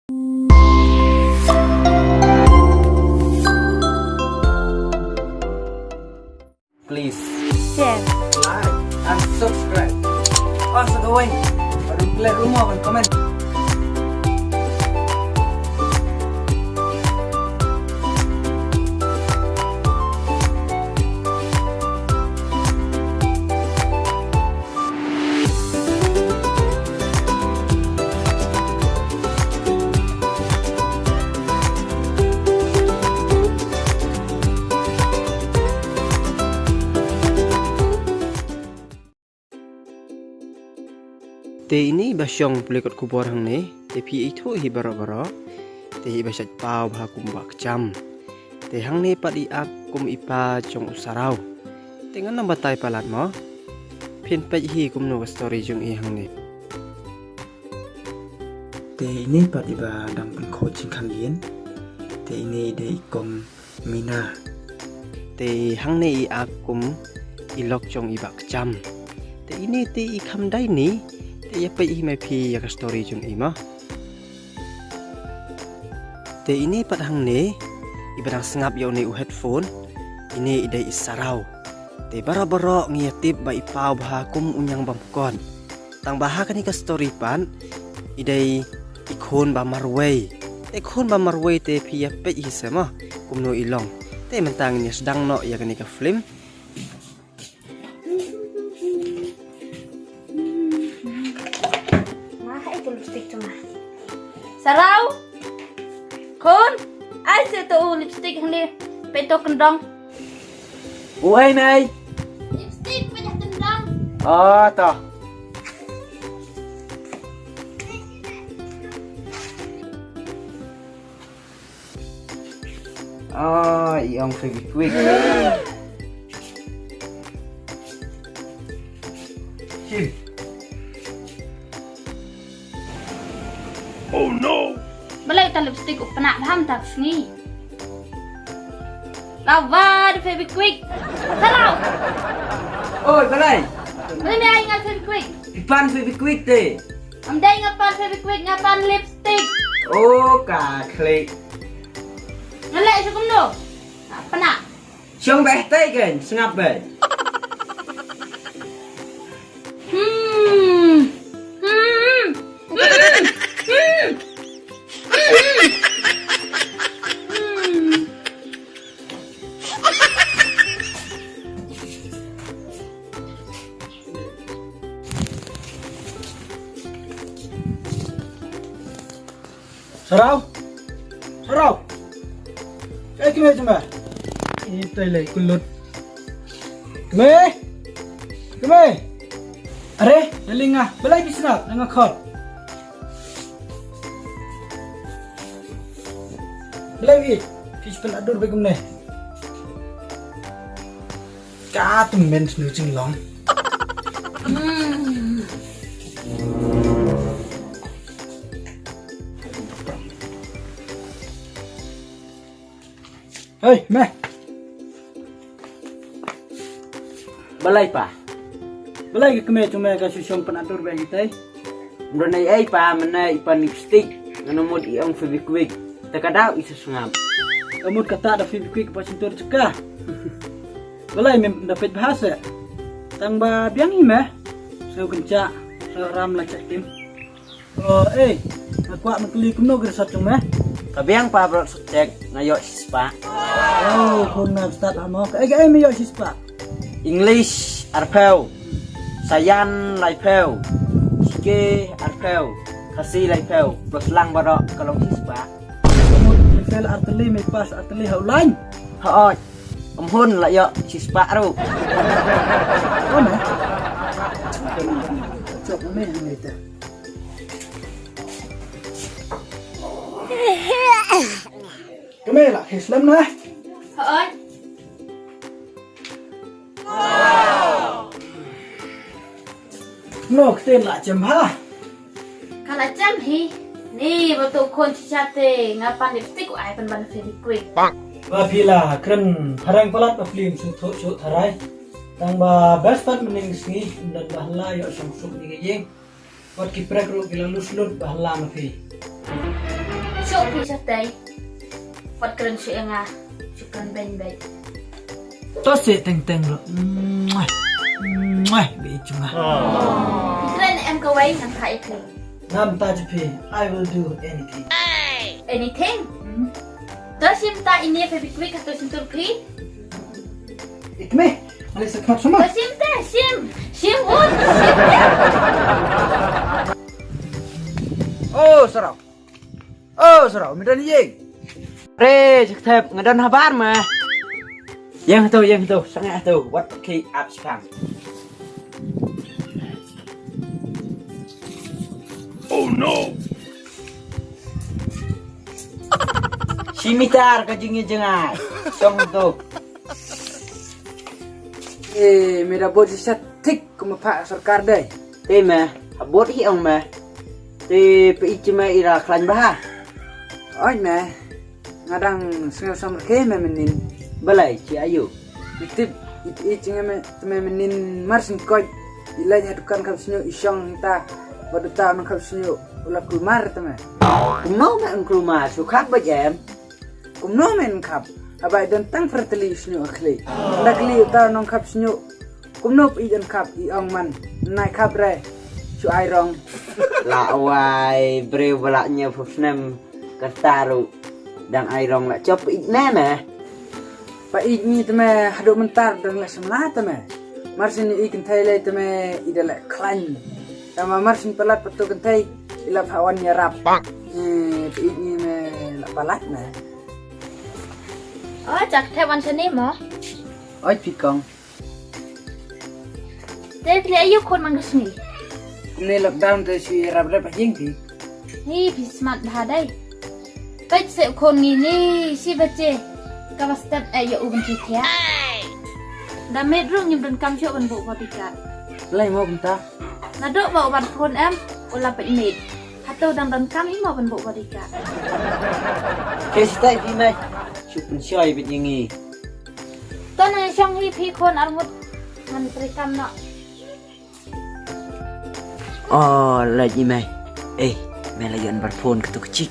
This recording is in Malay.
Please share, like and subscribe. Also going. Baru klik rumah dan komen. Te ini basyong pelikot kubor hang ni, te pi itu hi bara-bara, te hi basyat pau bah kumbak jam. Te hang ni pat iak kum ipa jong Saraw. Te ngan nang batai palat mo. Pin pej hi kum no story jong i hang ni. Te ini pat iba dang pen coaching khang yin. Te ini de ikom mina. Te hang ni iak kum ilok jong ibak jam. Te ini te ikam dai ni. Te ya pai mai phi ya ka story jung ima. Te ini pat hang ne ibadang sengap yo ne u headphone ini idai Saraw. Te bara-bara ngiatip ba ipau bah kum unyang bamkon. Tang bah ka ni ka story pan idai Khun ba Marwei. Te Khun ba Marwei te phi ya pai hi sama kum no ilong. Te mentang ni sedang no ya ka ni ka Flim. Saraw, Khun, ai sẽ tu lipstick hang ni, peto kendong. Uai nai. Lipstick banyak kendong. Oh, toh. Oh, iong Fevikwik. Sim. Oh no. Balai ta lipstick upana ham tak sngi. Lawa de Fevikwik. Saraw. Oi, balai. Balai mai ngat Fevikwik. Ipan Fevikwik te. Am dai ngapan Fevikwik ngapan lipstick. Oh, ka klik. Ngalai sukum no. Apana? Siong beh te kan, sengap beh. Saraw, Saraw, cái kia chứ mà, ini tele kulut, keme, are, nalinga, balai bisnap, nanga khot, balai vi, fish pen adur begum ne, cá tụm men snu ching long. Hey, me. Balai pa. Balai ke keme cuma ka susyong penatur ba kita. Mronai ai pa mana ipan lipstick ngano mod iong Fevikwik. Takadaw isa sengap. Kamu kata ada Fevikwik pa sintur cekah. Balai mem dapat bahasa. Tang ba biang ime. So kencak, so ram la cak tim. Oh, aku makli kumno gersat cuma. Kabiang pa bro cek ngayo sispa. Oh, Khun nak start amo. Ai me yo sispa. English arpel. Sayan laipel. Sike arpel. Khasi laipel. Plus lang baro kalau sispa. Kamu level arteli me pas arteli haulain. Hooj. Hun la yo sispa ru. Oh, me. Cok me ngita. Keme lah, Islam na. Ơi. No, tên lại chấm ha. Kalau jam hi, ni betul Khun cicate ngapan lipstick ai pan ban Fevikwik. Và phi là kren parang palat và Flim su thọ su tharai. Tang ba best part mening sngi dan bahla yo sang suk ni gejeng. Wat ki prek ru gilang luslut bahla ma phi. Syuk pi chatai. Fat keren syuk yang syukan ben-ben. Tosi teng-teng lo. Be cunga. Keren em kawai yang kai ke. Ngam ta jepi, I will do anything. Anything? Tosim ta ini Febikwik atau sim Turki? Ikme, alis sekat semua. Tosim ta sim un. Saraw. Saraw, midan yeng. Re, cek ngadan habar mah. Yang tu, sangat tu. What okay up spam. Oh no. Simitar kajing-jengai. Song tu. Mera bot setik kuma pak sarkar dai. Mah, bot hi ong mah. Pe ichima ira klan bah. Oi mah. Ngadang sengau ke menin. Balai ci ayu. Tip iching menin marsin koi. Ilanya dukan kap sinyo isyong ta. Badu ta nang kap sinyo ula kulmar tama. Kumno ma kulmar su kap ba jam. Kumno men kap. Abai dan tang fertili sinyo akli. Ndakli ta nang kap sinyo. Kumno ijan kap I ong man. Nai kap re. Su ai rong. La wai bre balaknya fusnem kataru. Dan ai rong la chop ikna mah. Pa igni tama hadu mentar dan la semla tama. Marsin ikin thai tama idala klan. Tama marsin pelat petu kentai ila pawan nyarap. Pa igni me la palat na. Oh, jak Taiwan sini mo. Oi pikong. Tapi pilih ayu kon mangusni. Kumne lockdown tu si rab-rab jing ti. Ni bismat bahadai. Baik se kon ni si bace. Kawas step ayu ubun kita. Dah medrung nyimpen kam syok ban bu bodyguard. Lai mo benta. Nadok bawa ban kon em ulah pynmih. Atau dang kam hi mau ban bu bodyguard. Kestai di mai. Shibun syai bit yingi. Ton yang syong hi pi kon armut ngan perikam nak. Oh, lagi mai. Mai lagi an berphone ketu kecik.